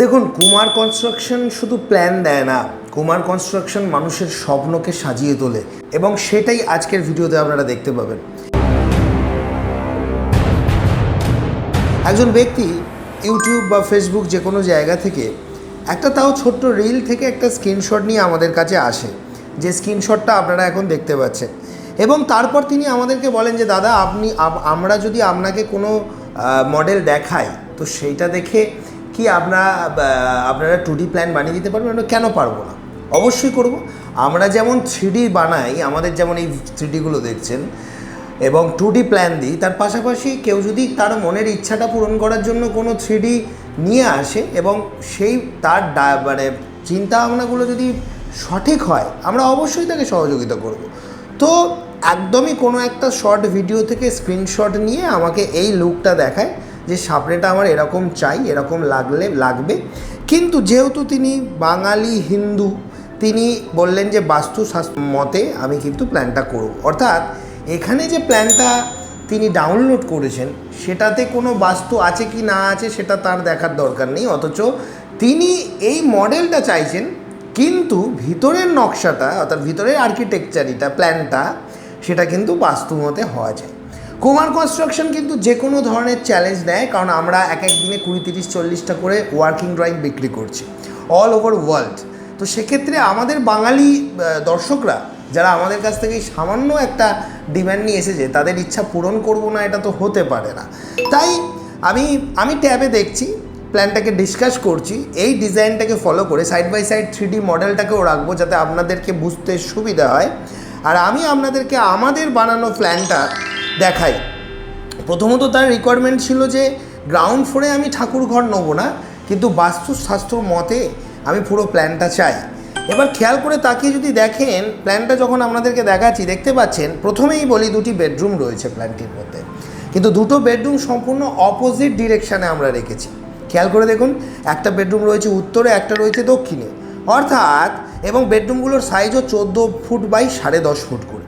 দেখুন, কুমার কনস্ট্রাকশন শুধু প্ল্যান দেয় না, কুমার কনস্ট্রাকশন মানুষের স্বপ্নকে সাজিয়ে তোলে এবং সেটাই আজকের ভিডিওতে আপনারা দেখতে পাবেন। একজন ব্যক্তি ইউটিউব বা ফেসবুক যে কোনো জায়গা থেকে একটা তাও ছোট্ট রিল থেকে একটা স্ক্রিনশট নিয়ে আমাদের কাছে আসে, যে স্ক্রিনশটটা আপনারা এখন দেখতে পাচ্ছেন, এবং তারপর তিনি আমাদেরকে বলেন যে দাদা আমরা যদি আপনাকে কোনো মডেল দেখাই তো সেইটা দেখে কি আপনারা 2D প্ল্যান বানিয়ে দিতে পারবেন? আমরা কেন পারবো না, অবশ্যই করব। আমরা যেমন 3D বানাই, আমাদের যেমন এই 3Dগুলো দেখছেন, এবং 2D প্ল্যান দিই, তার পাশাপাশি কেউ যদি তার মনের ইচ্ছাটা পূরণ করার জন্য কোনো 3D নিয়ে আসে এবং সেই তার মানে চিন্তা ভাবনাগুলো যদি সঠিক হয়, আমরা অবশ্যই তাকে সহযোগিতা করব। তো একদমই কোনো একটা শর্ট ভিডিও থেকে স্ক্রিনশট নিয়ে আমাকে এই লুকটা দেখায় যে সাপড়েটা আমার এরকম চাই, এরকম লাগবে। কিন্তু যেহেতু তিনি বাঙালি হিন্দু, তিনি বললেন যে বাস্তুশাস্ত্র মতে আমি কিন্তু প্ল্যানটা করব। অর্থাৎ এখানে যে প্ল্যানটা তিনি ডাউনলোড করেছেন সেটাতে কোনো বাস্তু আছে কি না আছে সেটা তার দেখার দরকার নেই, অথচ তিনি এই মডেলটা চাইছেন, কিন্তু ভিতরের নকশাটা অর্থাৎ ভিতরের আর্কিটেকচারিটা প্ল্যানটা সেটা কিন্তু বাস্তুমতে হওয়া যায়। কুমার কনস্ট্রাকশন কিন্তু যে কোনো ধরনের চ্যালেঞ্জ নেয়, কারণ আমরা এক দিনে 20, 30, 40টা করে ওয়ার্কিং ড্রয়িং বিক্রি করছি অল ওভার ওয়ার্ল্ড। তো সেক্ষেত্রে আমাদের বাঙালি দর্শকরা যারা আমাদের কাছ থেকে সামান্য একটা ডিম্যান্ড নিয়ে এসেছে, তাদের ইচ্ছা পূরণ করব না, এটা তো হতে পারে না। তাই আমি ট্যাবে দেখছি, প্ল্যানটাকে ডিসকাস করছি, এই ডিজাইনটাকে ফলো করে সাইড বাই সাইড 3D মডেলটাকেও রাখবো যাতে আপনাদেরকে বুঝতে সুবিধা হয়। আর আমি আপনাদেরকে আমাদের বানানো প্ল্যানটা দেখাই। প্রথমত তার রিকোয়ারমেন্ট ছিল যে গ্রাউন্ড ফ্লোরে আমি ঠাকুর ঘর নেবো না, কিন্তু বাস্তুশাস্ত্র মতে আমি পুরো প্ল্যানটা চাই। এবার খেয়াল করে তাকিয়ে যদি দেখেন, প্ল্যানটা যখন আপনাদেরকে দেখাচ্ছি, দেখতে পাচ্ছেন প্রথমেই বলি 2টি বেডরুম রয়েছে প্ল্যানটির মধ্যে, কিন্তু দুটো বেডরুম সম্পূর্ণ অপোজিট ডিরেকশানে আমরা রেখেছি। খেয়াল করে দেখুন, একটা বেডরুম রয়েছে উত্তরে, একটা রয়েছে দক্ষিণে, অর্থাৎ এবং বেডরুমগুলোর সাইজও 14 ফুট বাই 10.5 ফুট করে।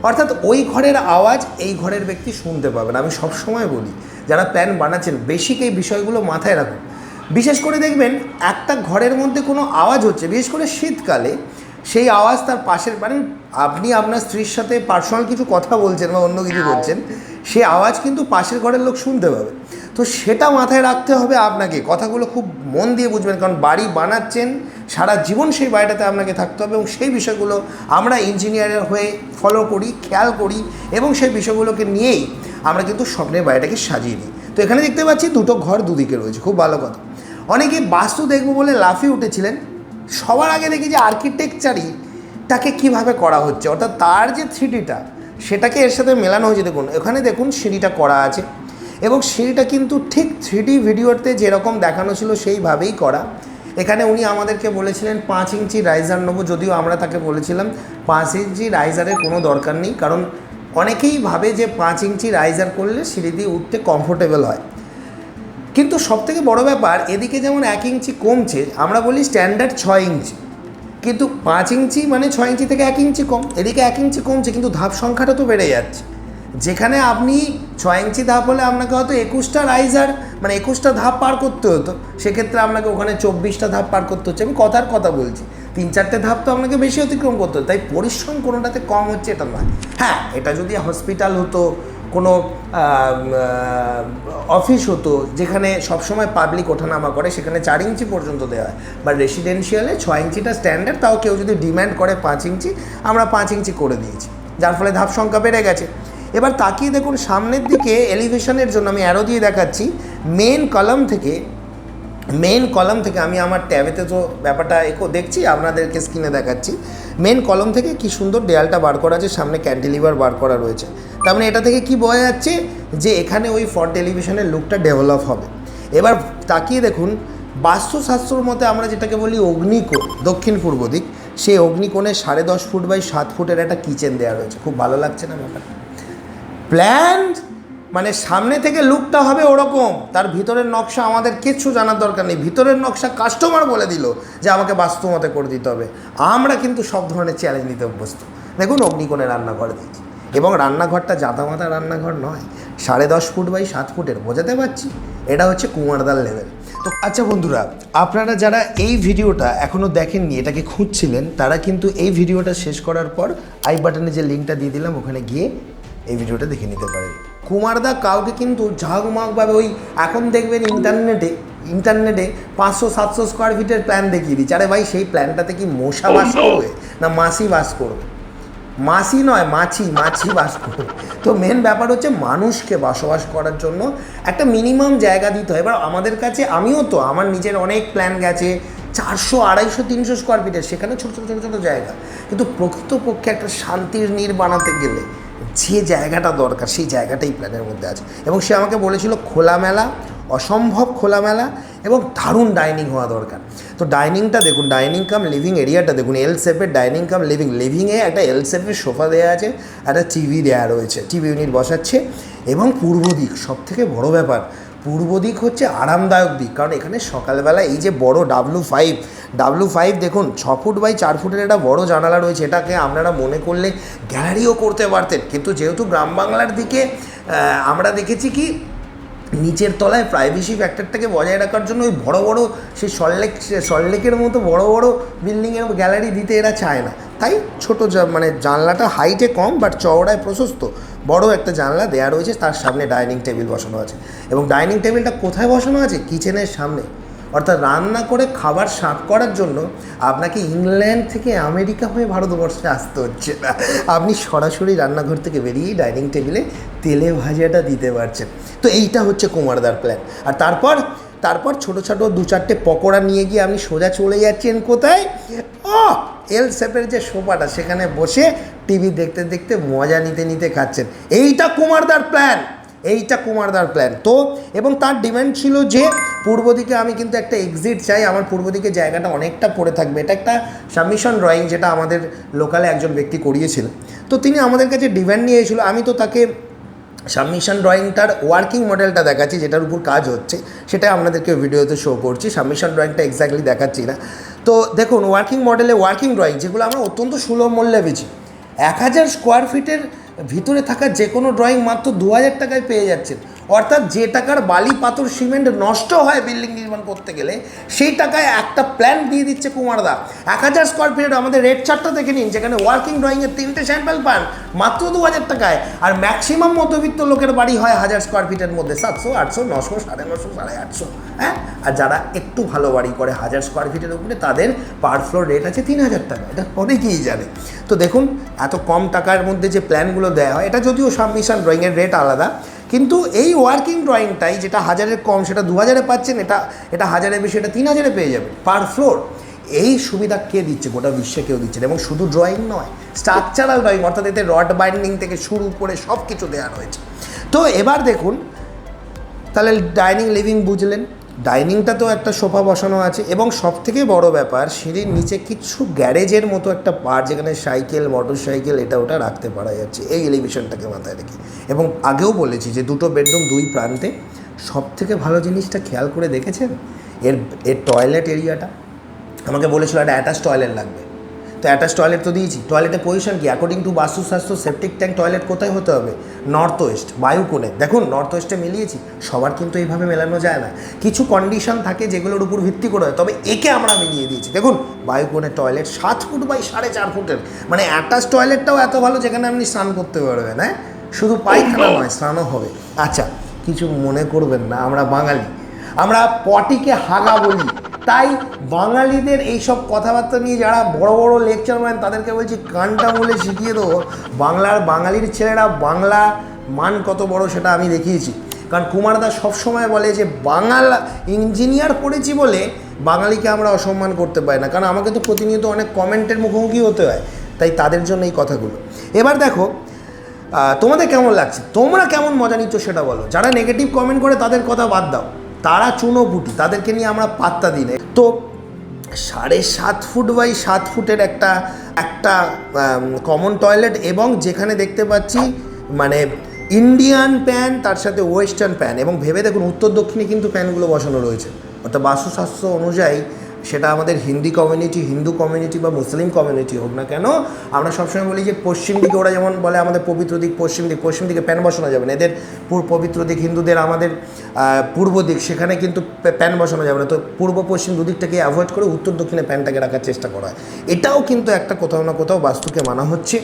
অর্থাৎ ওই ঘরের আওয়াজ এই ঘরের ব্যক্তি শুনতে পাবেন। আমি সবসময় বলি যারা প্ল্যান বানাচ্ছেন বেসিক এই বিষয়গুলো মাথায় রাখুন। বিশেষ করে দেখবেন একটা ঘরের মধ্যে কোনো আওয়াজ হচ্ছে, বিশেষ করে শীতকালে, সেই আওয়াজ তার পাশের, মানে আপনি আপনার স্ত্রীর সাথে পার্সোনাল কিছু কথা বলছেন বা অন্য কিছু করছেন, সেই আওয়াজ কিন্তু পাশের ঘরের লোক শুনতে পাবে। তো সেটা মাথায় রাখতে হবে আপনাকে, কথাগুলো খুব মন দিয়ে বুঝবেন, কারণ বাড়ি বানাচ্ছেন, সারা জীবন সেই বাড়িটাতে আপনাকে থাকতে হবে, এবং সেই বিষয়গুলো আমরা ইঞ্জিনিয়ারের হয়ে ফলো করি, খেয়াল করি, এবং সেই বিষয়গুলোকে নিয়েই আমরা কিন্তু স্বপ্নের বাড়িটাকে সাজিয়ে দিই। তো এখানে দেখতে পাচ্ছি দুটো ঘর দুদিকে রয়েছে, খুব ভালো কথা। অনেকে বাস্তু দেখবো বলে লাফিয়ে উঠেছিলেন। সবার আগে দেখি যে আর্কিটেকচারিটাকে কীভাবে করা হচ্ছে, অর্থাৎ তার যে 3Dটা সেটাকে এর সাথে মেলানো হয়েছে। দেখুন এখানে দেখুন সিঁড়িটা করা আছে, এবং সিঁড়িটা কিন্তু ঠিক 3D ভিডিওতে যেরকম দেখানো ছিল সেইভাবেই করা। এখানে উনি আমাদেরকে বলেছিলেন 5 ইঞ্চি রাইজার নেবো, যদিও আমরা তাকে বলেছিলাম 5 ইঞ্চি রাইজারের কোনো দরকার নেই, কারণ অনেকেই ভাবে যে 5 ইঞ্চি রাইজার করলে সিঁড়ি দিয়ে উঠতে কমফোর্টেবল হয়। কিন্তু সবথেকে বড় ব্যাপার, এদিকে যেমন 1 ইঞ্চি কমছে, আমরা বলি স্ট্যান্ডার্ড 6 ইঞ্চি, কিন্তু 5 ইঞ্চি মানে 6 ইঞ্চি থেকে 1 ইঞ্চি কম, এদিকে 1 ইঞ্চি কমছে, কিন্তু ধাপ সংখ্যাটা তো বেড়ে যাচ্ছে। যেখানে আপনি 6 ইঞ্চি ধাপ হলে আপনাকে হয়তো 21টা রাইজার মানে 21টা ধাপ পার করতে হতো, সেক্ষেত্রে আপনাকে ওখানে 24টা ধাপ পার করতে হচ্ছে। আমি কথার কথা বলছি, 3-4টে ধাপ তো আপনাকে বেশি অতিক্রম করতে হতো। তাই পরিশ্রম কোনোটাতে কম হচ্ছে এটা নয়। হ্যাঁ, এটা যদি হসপিটাল হতো, কোনো অফিস হতো যেখানে সবসময় পাবলিক ওঠানামা করে, সেখানে 4 ইঞ্চি পর্যন্ত দেওয়া হয়, বা রেসিডেন্সিয়ালে 6 ইঞ্চিটা স্ট্যান্ডার্ড, তাও কেউ যদি ডিম্যান্ড করে 5 ইঞ্চি, আমরা 5 ইঞ্চি করে দিয়েছি, যার ফলে ধাপ সংখ্যা বেড়ে গেছে। এবার তাকিয়ে দেখুন সামনের দিকে এলিভেশনের জন্য আমি অ্যারো দিয়ে দেখাচ্ছি, মেন কলাম থেকে আমি আমার ট্যাবেতে তো ব্যাপারটা দেখছি, আপনাদেরকে স্ক্রিনে দেখাচ্ছি। মেন কলাম থেকে কি সুন্দর দেয়ালটা বার করা আছে, সামনে ক্যান্টিলিভার বার করা রয়েছে। তার মানে এটা থেকে কি বোঝা যাচ্ছে যে এখানে ওই ফ্রন্ট এলিভেশনের লুকটা ডেভেলপ হবে। এবার তাকিয়ে দেখুন, বাস্তুশাস্ত্রর মতে আমরা যেটাকে বলি অগ্নিকোণ, দক্ষিণ পূর্ব দিক, সেই অগ্নিকোণে 10.5 ফুট বাই 7 ফুটের একটা কিচেন দেওয়া রয়েছে। খুব ভালো লাগছে না ব্যাপারটা? প্ল্যান মানে সামনে থেকে লুকটা হবে ওরকম, তার ভিতরের নকশা আমাদের কিচ্ছু জানার দরকার নেই। ভিতরের নকশা কাস্টমার বলে দিল যে আমাকে বাস্তুমতে করে দিতে হবে। আমরা কিন্তু সব ধরনের চ্যালেঞ্জ নিতে অভ্যস্ত। দেখুন অগ্নিকোণে রান্নাঘর দিয়েছি, এবং রান্নাঘরটা জাতামাতা রান্নাঘর নয়, 10.5 ফুট বাই 7 ফুটের, বোঝাতে পারছি? এটা হচ্ছে কুমারদার লেভেল। তো আচ্ছা বন্ধুরা, আপনারা যারা এই ভিডিওটা এখনও দেখেননি, এটাকে খুঁজছিলেন, তারা কিন্তু এই ভিডিওটা শেষ করার পর আই বাটনে যে লিঙ্কটা দিয়ে দিলাম ওখানে গিয়ে এই ভিডিওটা দেখে নিতে পারেন। কুমারদা কাউকে কিন্তু ঝাঁকমাকভাবে ওই এখন দেখবেন ইন্টারনেটে 500-700 স্কোয়ার ফিটের প্ল্যান দেখিয়ে দিচ্ছে। আরে ভাই, সেই প্ল্যানটাতে কি মশা বাস করবে না মাছি বাস করবে? মাছি নয়, মাছি বাস করবে। তো মেন ব্যাপার হচ্ছে মানুষকে বসবাস করার জন্য একটা মিনিমাম জায়গা দিতে হয়। এবার আমাদের কাছে, আমিও তো আমার নিজের অনেক প্ল্যান গেছে 400, 250, 300 স্কোয়ার ফিটের, সেখানে ছোটো ছোটো জায়গা। কিন্তু প্রকৃতপক্ষে একটা শান্তির নীড় বানাতে গেলে যে জায়গাটা দরকার সেই জায়গাটাই প্ল্যানের মধ্যে আছে। এবং সে আমাকে বলেছিল খোলামেলা, অসম্ভব খোলামেলা এবং দারুণ ডাইনিং হওয়া দরকার। তো ডাইনিংটা দেখুন, ডাইনিং কাম লিভিং এরিয়াটা দেখুন, এল শেপের ডাইনিং কাম লিভিংয়ে একটা এল শেপের সোফা দেওয়া আছে, একটা টিভি দেওয়া রয়েছে, টিভি ইউনিট বসাচ্ছে। এবং পূর্ব দিক, সব থেকে বড়ো ব্যাপার, পূর্ব দিক হচ্ছে আরামদায়ক দিক। কারণ এখানে সকালবেলা এই যে বড় W5 দেখুন, 6 ফুট বাই 4 ফুটের একটা বড় জানালা রয়েছে। এটাকে আপনারা মনে করলে গ্যালারিও করতে পারতেন, কিন্তু যেহেতু গ্রাম বাংলার দিকে আমরা দেখেছি কি নিচের তলায় প্রাইভেসি ফ্যাক্টরটাকে বজায় রাখার জন্য ওই বড় বড় সেই সল্টলেকের মতো বড় বড় বিল্ডিংয়ের গ্যালারি দিতে এরা চায় না। তাই ছোটো মানে জানলাটা হাইটে কম বাট চওড়ায় প্রশস্ত বড় একটা জানলা দেওয়া রয়েছে, তার সামনে ডাইনিং টেবিল বসানো আছে। এবং ডাইনিং টেবিলটা কোথায় বসানো আছে? কিচেনের সামনে। অর্থাৎ রান্না করে খাবার সার্ভ করার জন্য আপনাকে ইংল্যান্ড থেকে আমেরিকা হয়ে ভারতবর্ষে আসতে হচ্ছে না, আপনি সরাসরি রান্নাঘর থেকে বেরিয়েই ডাইনিং টেবিলে তেলে ভাজাটা দিতে পারছেন। তো এইটা হচ্ছে কুমারদার প্ল্যান। আর তারপর ছোটো 2-4টে পকোড়া নিয়ে গিয়ে আপনি সোজা চলে যাচ্ছেন কোথায়? এল শেপের যে সোফাটা, সেখানে বসে টিভি দেখতে দেখতে মজা নিতে খাচ্ছেন। এইটা কুমারদার প্ল্যান। তো এবং তার ডিমান্ড ছিল যে পূর্ব দিকে আমি কিন্তু একটা এক্সিট চাই, আমার পূর্ব দিকে জায়গাটা অনেকটা পড়ে থাকবে। এটা একটা সাবমিশন ড্রয়িং, যেটা আমাদের লোকালে একজন ব্যক্তি করিয়েছিলেন। তো তিনি আমাদের কাছে ডিমান্ড নিয়ে এসেছিল। আমি তো তাকে সাবমিশন ড্রয়িংটার ওয়ার্কিং মডেলটা দেখাচ্ছি, যেটার উপর কাজ হচ্ছে, সেটা আপনাদেরকে ভিডিওতে শো করছি। সাবমিশন ড্রয়িংটা এক্স্যাক্টলি দেখাচ্ছি না। তো দেখুন, ওয়ার্কিং মডেলে ওয়ার্কিং ড্রয়িং, যেগুলো আমরা অত্যন্ত সুলভ মূল্যে বেচি, 1000 স্কোয়ার ফিটের ভিতরে থাকা যে কোনো ড্রয়িং মাত্র 2000 টাকায় পেয়ে যাচ্ছেন। অর্থাৎ যে টাকার বালি পাথর সিমেন্ট নষ্ট হয় বিল্ডিং নির্মাণ করতে গেলে, সেই টাকায় একটা প্ল্যান দিয়ে দিচ্ছে কুমারদা। 1000 স্কোয়ার ফিট আমাদের রেট চার্টটা দেখে নিন, যেখানে ওয়ার্কিং ড্রয়িংয়ের 3টে স্যাম্পল পান মাত্র 2000 টাকায়। আর ম্যাক্সিমাম মধ্যবিত্ত লোকের বাড়ি হয় 1000 স্কোয়ার ফিটের মধ্যে 700, 800, 900, 950, 850, হ্যাঁ। আর যারা একটু ভালো বাড়ি করে 1000 স্কোয়ার ফিটের উপরে, তাদের পার ফ্লোর রেট আছে 3000 টাকা। এটা অনেকেই জানে। তো দেখুন, এত কম টাকার মধ্যে যে প্ল্যানগুলো দেওয়া হয়, এটা যদিও সাবমিশন ড্রয়িংয়ের রেট আলাদা, কিন্তু এই ওয়ার্কিং ড্রয়িংটাই যেটা 1000-এর কম সেটা 2000-এ পাচ্ছেন, এটা 1000-এর বেশি এটা 3000-এ পেয়ে যাবেন পার ফ্লোর। এই সুবিধা কে দিচ্ছে? গোটা বিশ্বে কেউ দিচ্ছে। এবং শুধু ড্রয়িং নয়, স্ট্রাকচারাল ড্রয়িং, অর্থাৎ এতে রড বাইন্ডিং থেকে শুরু করে সব কিছু দেওয়া রয়েছে। তো এবার দেখুন, তাহলে ডাইনিং লিভিং বুঝলেন, ডাইনিংটাতেও একটা সোফা বসানো আছে। এবং সবথেকে বড় ব্যাপার, সিঁড়ির নিচে কিছু গ্যারেজের মতো একটা পার্ট, যেখানে সাইকেল, মোটর সাইকেল, এটা ওটা রাখতে পারা যাচ্ছে, এই এলিভেশনটাকে মাথায় রেখে। এবং আগেও বলেছি যে 2টো বেডরুম 2 প্রান্তে। সবথেকে ভালো জিনিসটা খেয়াল করে দেখেছেন, এর টয়লেট এরিয়াটা। আমাকে বলেছিল একটা অ্যাটাচ টয়লেট লাগবে, তো অ্যাটাচ টয়লেট তো দিয়েছি। টয়লেটের পজিশন কি? According to Vastu Shastra septic tank toilet কোথায় হতে হবে? নর্থ ওয়েস্ট, বায়ুকোণে। দেখুন, নর্থ ওয়েস্টে মিলিয়েছি। সবার কিন্তু এইভাবে মেলানো যায় না, কিছু কন্ডিশন থাকে যেগুলোর উপর ভিত্তি করে হয়, তবে একে আমরা মিলিয়ে দিয়েছি। দেখুন, বায়ুকোণে টয়লেট 7 ফুট বাই 4.5 ফুটের, মানে অ্যাটাচ টয়লেটটাও এত ভালো, যেখানে আপনি স্নান করতে পারবেন। হ্যাঁ, শুধু পায়খানা নয়, স্নানও হবে। আচ্ছা, কিছু মনে করবেন না, আমরা বাঙালি, আমরা পটিকে হাগা বলি। তাই বাঙালিদের এইসব কথাবার্তা নিয়ে যারা বড় বড় লেকচার মানেন, তাদেরকে বলছি কানটা বলে শিখিয়ে দেবো। বাঙালির ছেলেরা বাংলা মান কত বড় সেটা আমি দেখিয়েছি। কারণ কুমারদা সবসময় বলে যে বাংলা ইঞ্জিনিয়ার পড়েছি বলে বাঙালিকে আমরা অসম্মান করতে পারি না, কারণ আমাকে তো প্রতিনিয়ত অনেক কমেন্টের মুখোমুখি হতে হয়। তাই তাদের জন্য এই কথাগুলো। এবার দেখো, তোমাদের কেমন লাগছে, তোমরা কেমন মজা নিচ্ছ সেটা বলো। যারা নেগেটিভ কমেন্ট করে তাদের কথা বাদ দাও, তারা চুনোপুটি, তাদেরকে নিয়ে আমরা পাত্তা দিই না। তো 7.5 ফুট বাই 7 ফুটের একটা কমন টয়লেট, এবং যেখানে দেখতে পাচ্ছি মানে ইন্ডিয়ান প্যান, তার সাথে ওয়েস্টার্ন প্যান। এবং ভেবে দেখুন, উত্তর দক্ষিণে কিন্তু প্যানগুলো বসানো রয়েছে, অর্থাৎ বাস্তুশাস্ত্র অনুযায়ী সেটা আমাদের হিন্দু কমিউনিটি বা মুসলিম কমিউনিটি হোক না কেন, আমরা সবসময় বলি যে পশ্চিম দিকে ওরা যেমন বলে আমাদের পবিত্র দিক পশ্চিম দিকে প্যান বসানো যাবে না, এদের পবিত্র দিক হিন্দুদের আমাদের পূর্ব দিক, সেখানে কিন্তু প্যান বসানো যাবে না। তো পূর্ব পশ্চিম দুদিকটাকে অ্যাভয়েড করে উত্তর দক্ষিণে প্যানটাকে রাখার চেষ্টা করা হয়। এটাও কিন্তু একটা কোথাও না কোথাও বাস্তুকে মানা হচ্ছে।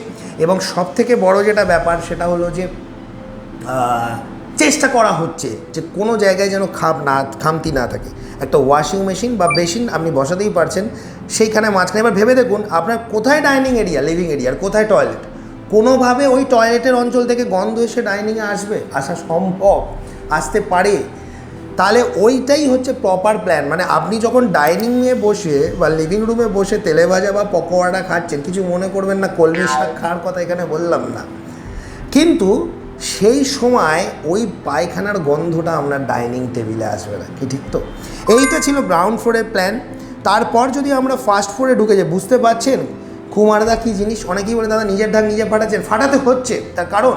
এবং সব থেকে বড় যেটা ব্যাপার সেটা হলো যে চেষ্টা করা হচ্ছে যে কোনো জায়গায় যেন খামতি না থাকে। একটা ওয়াশিং মেশিন বা বেসিন আপনি বসাতেই পারছেন সেইখানে মাঝখানে। এবার ভেবে দেখুন আপনার কোথায় ডাইনিং এরিয়া, লিভিং এরিয়ার কোথায় টয়লেট, কোনোভাবে ওই টয়লেটের অঞ্চল থেকে গন্ধ এসে ডাইনিংয়ে আসা সম্ভব, আসতে পারে? তাহলে ওইটাই হচ্ছে প্রপার প্ল্যান। মানে আপনি যখন ডাইনিংয়ে বসে বা লিভিং রুমে বসে তেলে ভাজা বা পকোড়া খাচ্ছেন, কিছু মনে করবেন না, কলমি শাক খাওয়ার কথা এখানে বললাম না, কিন্তু সেই সময় ওই পায়খানার গন্ধটা আপনার ডাইনিং টেবিলে আসবে না, কি ঠিক তো? এইটা ছিল গ্রাউন্ড ফ্লোরের প্ল্যান। তারপর যদি আমরা ফার্স্ট ফ্লোরে ঢুকে যাই, বুঝতে পারছেন কুমারদা কী জিনিস? অনেকেই বলে দাদা নিজের ঢাক নিজে ফাটাতে হচ্ছে। তার কারণ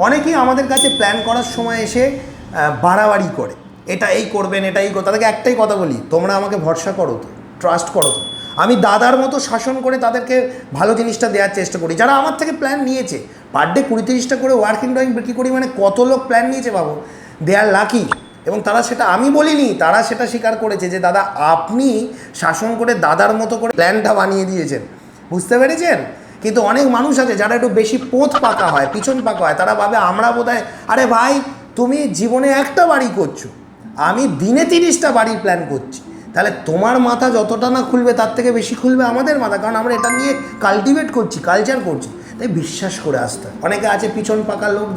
অনেকেই আমাদের কাছে প্ল্যান করার সময় এসে বাড়াবাড়ি করে, এটা এই করবেন, এটা এই করো। তাদেরকে একটাই কথা বলি, তোমরা আমাকে ভরসা করো তো, ট্রাস্ট করো তো। আমি দাদার মতো শাসন করে তাদেরকে ভালো জিনিসটা দেওয়ার চেষ্টা করি। যারা আমার থেকে প্ল্যান নিয়েছে, পার ডে 20-30টা করে ওয়ার্কিং ড্রয়িং বিক্রি করি, মানে কত লোক প্ল্যান নিয়েছে বাবু, দে আর লাকি। এবং তারা সেটা, আমি বলিনি, তারা সেটা স্বীকার করেছে যে দাদা আপনি শাসন করে দাদার মতো করে প্ল্যানটা বানিয়ে দিয়েছেন, বুঝতে পেরেছেন? কিন্তু অনেক মানুষ আছে যারা একটু বেশি পোঁত পাকা হয়, পিছন পাকা হয়, তারা ভাবে আমরা বোধহয়, আরে ভাই তুমি জীবনে একটা বাড়ি করছো, আমি দিনে 30টা বাড়ির প্ল্যান করছি, তাহলে তোমার মাথা যতটা না খুলবে তার থেকে বেশি খুলবে আমাদের মাথা, কারণ আমরা এটা নিয়ে কালটিভেট করছি, কালচার করছি। তাই বিশ্বাস করে আসতে হয়। অনেকে আছে পিছন পাকা লোক,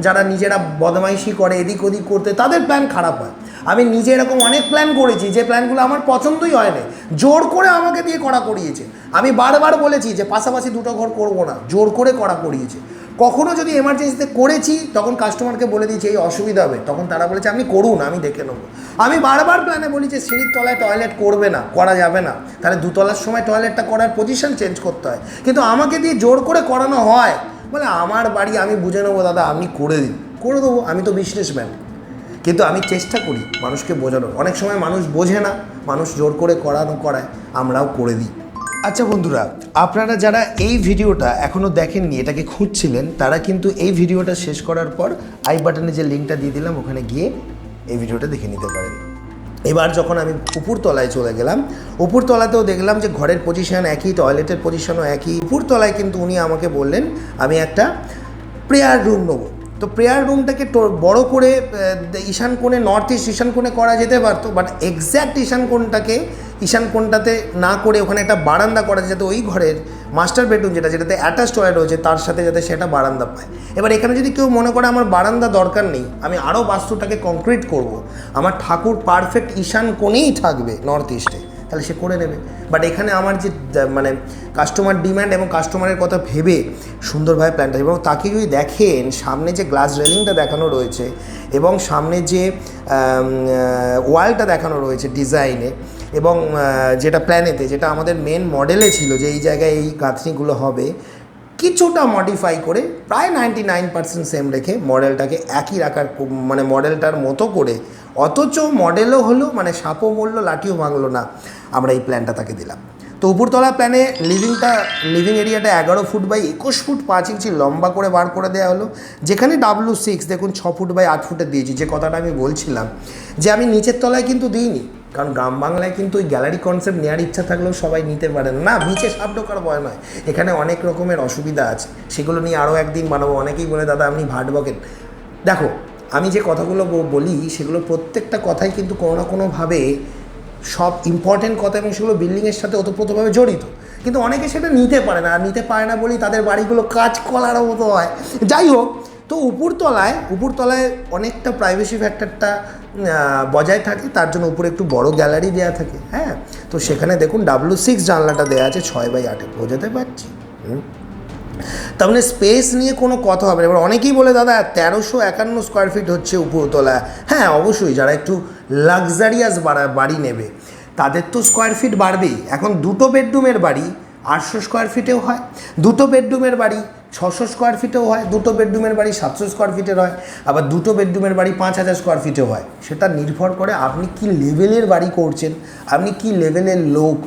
যারা নিজেরা বদমাইশি করে, এদিক ওদিক করতে, তাদের প্ল্যান খারাপ হয়। আমি নিজে এরকম অনেক প্ল্যান করেছি যে প্ল্যানগুলো আমার পছন্দই হয় না, জোর করে আমাকে দিয়ে করা করিয়েছে। আমি বারবার বলেছি যে পাশাপাশি দুটো ঘর করবো না, জোর করে করা করিয়েছে। কখনও যদি এমার্জেন্সিতে করেছি তখন কাস্টমারকে বলে দিয়েছি এই অসুবিধা হবে, তখন তারা বলেছে আপনি করুন, আমি দেখে নেবো। আমি বারবার প্ল্যানে বলি যে সিঁড়ির তলায় টয়লেট করবে না, করা যাবে না, তাহলে দুতলার সময় টয়লেটটা করার পজিশন চেঞ্জ করতে হয়। কিন্তু আমাকে দিয়ে জোর করে করানো হয়, বলে আমার বাড়ি আমি বুঝে নেবো দাদা, আপনি করে দিন, করে দেবো, আমি তো বিজনেসম্যান। কিন্তু আমি চেষ্টা করি মানুষকে বোঝানোর। অনেক সময় মানুষ বোঝে না, মানুষ জোর করে করায়, আমরাও করে দিই। আচ্ছা বন্ধুরা, আপনারা যারা এই ভিডিওটা এখনও দেখেননি, এটাকে খুঁজছিলেন, তারা কিন্তু এই ভিডিওটা শেষ করার পর আই বাটনে যে লিঙ্কটা দিয়ে দিলাম ওখানে গিয়ে এই ভিডিওটা দেখে নিতে পারেন। এবার যখন আমি উপরতলায় চলে গেলাম, উপরতলাতেও দেখলাম যে ঘরের পজিশন একই, টয়লেটের পজিশনও একই। উপরতলায় কিন্তু উনি আমাকে বললেন আমি একটা প্রেয়ার রুম নেবো। তো প্রেয়ার রুমটাকে বড় করে ঈশান কোণে, নর্থ ইস্ট ঈশান কোণে করা যেতে পারতো, বাট এক্স্যাক্ট ঈশান কোণটাতে না করে ওখানে একটা বারান্দা করা, যাতে ওই ঘরের মাস্টার বেডরুম যেটাতে অ্যাটাচ টয়লেট রয়েছে তার সাথে যাতে সেটা বারান্দা পায়। এবার এখানে যদি কেউ মনে করে আমার বারান্দা দরকার নেই, আমি আরও বাস্তুটাকে কংক্রিট করব, আমার ঠাকুর পারফেক্ট ঈশান কোণেই থাকবে নর্থ ইস্টে, তাহলে সে করে নেবে। বাট এখানে আমার যে মানে কাস্টমার ডিম্যান্ড এবং কাস্টমারের কথা ভেবে সুন্দরভাবে প্ল্যানটা, এবং তাকে যদি দেখেন সামনে যে গ্লাস রেলিংটা দেখানো রয়েছে এবং সামনে যে ওয়ালটা দেখানো রয়েছে ডিজাইনে, এবং যেটা প্ল্যানেতে, যেটা আমাদের মেন মডেলে ছিল যে এই জায়গায় এই গাঁথনিগুলো হবে, কিছুটা মডিফাই করে প্রায় 99% সেম রেখে মডেলটাকে একই রাখার, মানে মডেলটার মতো করে, অথচ মডেলও হলো, মানে সাপও মরলো লাঠিও ভাঙলো না, আমরা এই প্ল্যানটা তাকে দিলাম। তো উপরতলা প্ল্যানে লিভিং এরিয়াটা 11 ফুট বাই 21 ফুট 5 ইঞ্চি লম্বা করে বার করে দেওয়া হলো, যেখানে W6 দেখুন 6 ফুট বাই 8 ফুটে দিয়েছি। যে কথাটা আমি বলছিলাম যে আমি নিচের তলায় কিন্তু দিইনি, কারণ গ্রাম বাংলায় কিন্তু ওই গ্যালারি কনসেপ্ট নেওয়ার ইচ্ছা থাকলেও সবাই নিতে পারেন না, নিচে সাপ ঢোকার ভয় নয়, এখানে অনেক রকমের অসুবিধা আছে, সেগুলো নিয়ে আরও একদিন বানাবো। অনেকেই বলে দাদা আপনি ভাট বকেন। দেখো আমি যে কথাগুলো বলি সেগুলো প্রত্যেকটা কথাই কিন্তু কোনো না কোনোভাবে সব ইম্পর্টেন্ট কথা, এবং সেগুলো বিল্ডিংয়ের সাথে ওতপ্রোতভাবে জড়িত, কিন্তু অনেকে সেটা নিতে পারে না। আর নিতে পারে না বলেই তাদের বাড়িগুলো কাজ কলার মতো হয়। যাই হোক, তো উপরতলায় অনেকটা প্রাইভেসি ফ্যাক্টরটা বজায় থাকে, তার জন্য উপরে একটু বড় গ্যালারি দেওয়া থাকে। হ্যাঁ, তো সেখানে দেখুন W6 জানলাটা দেওয়া আছে 6 বাই 8, বোঝাতে পারছি? তার মানে স্পেস নিয়ে কোনো কথা হবে না। এবার অনেকেই বলে দাদা 1351 স্কোয়ার ফিট হচ্ছে উপরতলা। হ্যাঁ অবশ্যই, যারা একটু লাক্সারিয়াস বাড়ি নেবে তাদের তো স্কোয়ার ফিট বাড়বেই। এখন 2 বেডরুমের বাড়ি 800 স্কোয়ার ফিটেও হয়, দুটো বেডরুমের বাড়ি 600 স্কোয়ার ফিটেও হয়, দুটো বেডরুমের বাড়ি 700 স্কোয়ার ফিটের হয়, আবার দুটো বেডরুমের বাড়ি 5000 স্কোয়ার ফিটেও হয়। সেটা নির্ভর করে আপনি কি লেভেলের বাড়ি করছেন, আপনি কি লেভেলের লোক,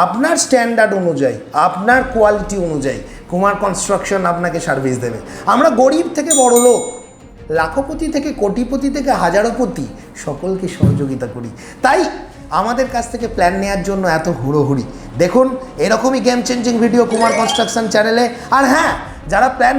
আপনার স্ট্যান্ডার্ড অনুযায়ী, আপনার কোয়ালিটি অনুযায়ী কুমার কনস্ট্রাকশন আপনাকে সার্ভিস দেবে। আমরা গরিব থেকে বড় লোক, লাখপতি থেকে কোটিপতি থেকে হাজারোপতি সকলকে সহযোগিতা করি। তাই আমাদের কাছ থেকে প্ল্যান নেওয়ার জন্য এত হুড়োহুড়ি। দেখুন এরকমই game changing video Kumar construction চ্যানেলে। আর হ্যাঁ, যারা প্ল্যান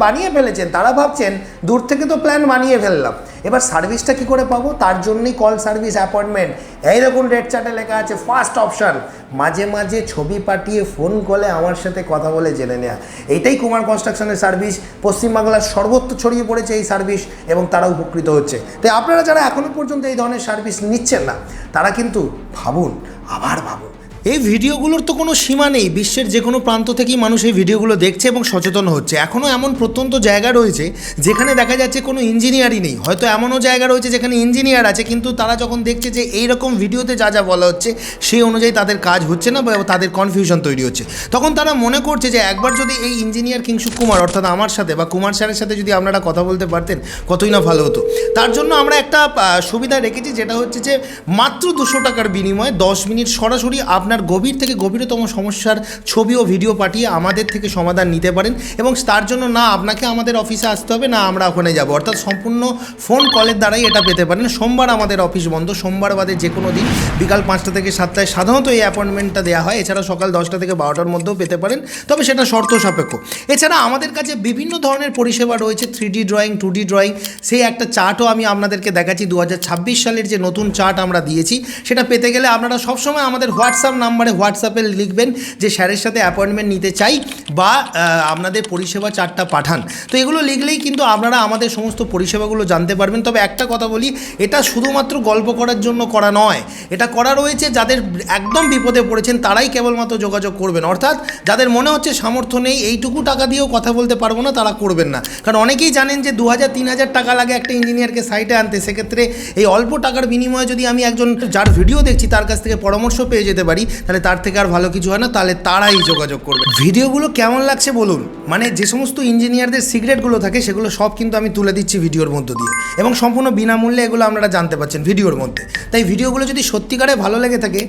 বানিয়ে ফেলেছেন তারা ভাবছেন দূর থেকে তো প্ল্যান বানিয়ে ফেললাম, এবার সার্ভিসটা কী করে পাবো, তার জন্যই কল সার্ভিস অ্যাপয়েন্টমেন্ট। এই দেখুন রেড চার্টে লেখা আছে ফার্স্ট অপশান, মাঝে মাঝে ছবি পাঠিয়ে ফোন কলে আমার সাথে কথা বলে জেনে নেওয়া। এইটাই কুমার কনস্ট্রাকশনের সার্ভিস। পশ্চিমবাংলার সর্বত্র ছড়িয়ে পড়েছে এই সার্ভিস এবং তারা উপকৃত হচ্ছে। তাই আপনারা যারা এখনও পর্যন্ত এই ধরনের সার্ভিস নিচ্ছেন না তারা কিন্তু ভাবুন, আবার ভাবুন। এই ভিডিওগুলোর তো কোনো সীমা নেই, বিশ্বের যে কোনো প্রান্ত থেকেই মানুষ এই ভিডিওগুলো দেখছে এবং সচেতন হচ্ছে। এখনও এমন প্রত্যন্ত জায়গা রয়েছে যেখানে দেখা যাচ্ছে কোনো ইঞ্জিনিয়ারই নেই, হয়তো এমনও জায়গা রয়েছে যেখানে ইঞ্জিনিয়ার আছে, কিন্তু তারা যখন দেখছে যে এই রকম ভিডিওতে যা যা বলা হচ্ছে সেই অনুযায়ী তাদের কাজ হচ্ছে না বা তাদের কনফিউশন তৈরি হচ্ছে, তখন তারা মনে করছে যে একবার যদি এই ইঞ্জিনিয়ার কিংশুক কুমার অর্থাৎ আমার সাথে বা কুমার স্যারের সাথে যদি আপনারা কথা বলতে পারতেন কতই না ভালো হতো। তার জন্য আমরা একটা সুবিধা রেখেছি, যেটা হচ্ছে যে মাত্র 200 টাকার বিনিময়ে 10 মিনিট সরাসরি আপনার গভীর থেকে গভীরতম সমস্যার ছবি ও ভিডিও পাঠিয়ে আমাদের থেকে সমাধান নিতে পারেন। এবং তার জন্য না আপনাকে আমাদের অফিসে আসতে হবে, না আমরা ওখানে যাব, অর্থাৎ সম্পূর্ণ ফোন কলের দ্বারাই এটা পেতে পারেন। সোমবার আমাদের অফিস বন্ধ, সোমবার বাদে যে কোনো দিন বিকাল 5টা থেকে 7টায় সাধারণত এই অ্যাপয়েন্টমেন্টটা দেওয়া হয়। এছাড়া সকাল 10টা থেকে 12টার মধ্যেও পেতে পারেন, তবে সেটা শর্ত সাপেক্ষ। এছাড়া আমাদের কাছে বিভিন্ন ধরনের পরিষেবা রয়েছে, 3D ড্রয়িং, 2D ড্রয়িং, সেই একটা চার্টও আমি আপনাদেরকে দেখাচ্ছি। 2026 সালের যে নতুন চার্ট আমরা দিয়েছি সেটা পেতে গেলে আপনারা সবসময় আমাদের হোয়াটসঅ্যাপ নাম্বারে হোয়াটসঅ্যাপে লিখবেন যে স্যারের সাথে অ্যাপয়েন্টমেন্ট নিতে চাই বা আপনাদের পরিষেবা চার্টটা পাঠান। তো এগুলো লিখলেই কিন্তু আপনারা আমাদের সমস্ত পরিষেবাগুলো জানতে পারবেন। তবে একটা কথা বলি, এটা শুধুমাত্র গল্প করার জন্য করা নয়, এটা করা রয়েছে যাদের একদম বিপদে পড়েছেন তারাই কেবলমাত্র যোগাযোগ করবেন। অর্থাৎ যাদের মনে হচ্ছে সামর্থ্য নেই, এইটুকু টাকা দিয়েও কথা বলতে পারবো না, তারা করবেন না। কারণ অনেকেই জানেন যে 2000-3000 টাকা লাগে একটা ইঞ্জিনিয়ারকে সাইটে আনতে। সেক্ষেত্রে এই অল্প টাকার বিনিময়ে যদি আমি একজন যার ভিডিও দেখছি তার কাছ থেকে পরামর্শ পেয়ে যেতে পারি, তাহলে তার থেকে আর ভালো কিছু হয় না। তাহলে তারাই যোগাযোগ করবে। ভিডিওগুলো কেমন লাগছে বলুন, মানে যে সমস্ত ইঞ্জিনিয়ারদের সিক্রেটগুলো থাকে সেগুলো সব কিন্তু আমি তুলে দিচ্ছি ভিডিওর মধ্য দিয়ে, এবং সম্পূর্ণ বিনামূল্যে এগুলো আপনারা জানতে পারছেন ভিডিওর মধ্যে। তাই ভিডিওগুলো যদি সত্যিকারে ভালো লেগে থাকে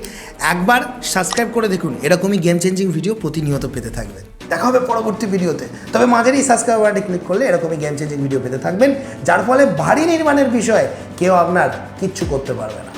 একবার সাবস্ক্রাইব করে দেখুন, এরকমই গেম চেঞ্জিং ভিডিও প্রতিনিয়ত পেতে থাকবেন। দেখা হবে পরবর্তী ভিডিওতে, তবে মাঝের এই সাবস্ক্রাইব বাটনে ক্লিক করলে এরকমই গেম চেঞ্জিং ভিডিও পেতে থাকবেন, যার ফলে ভারী নির্মাণের বিষয়ে কেউ আপনার কিচ্ছু করতে পারবে না।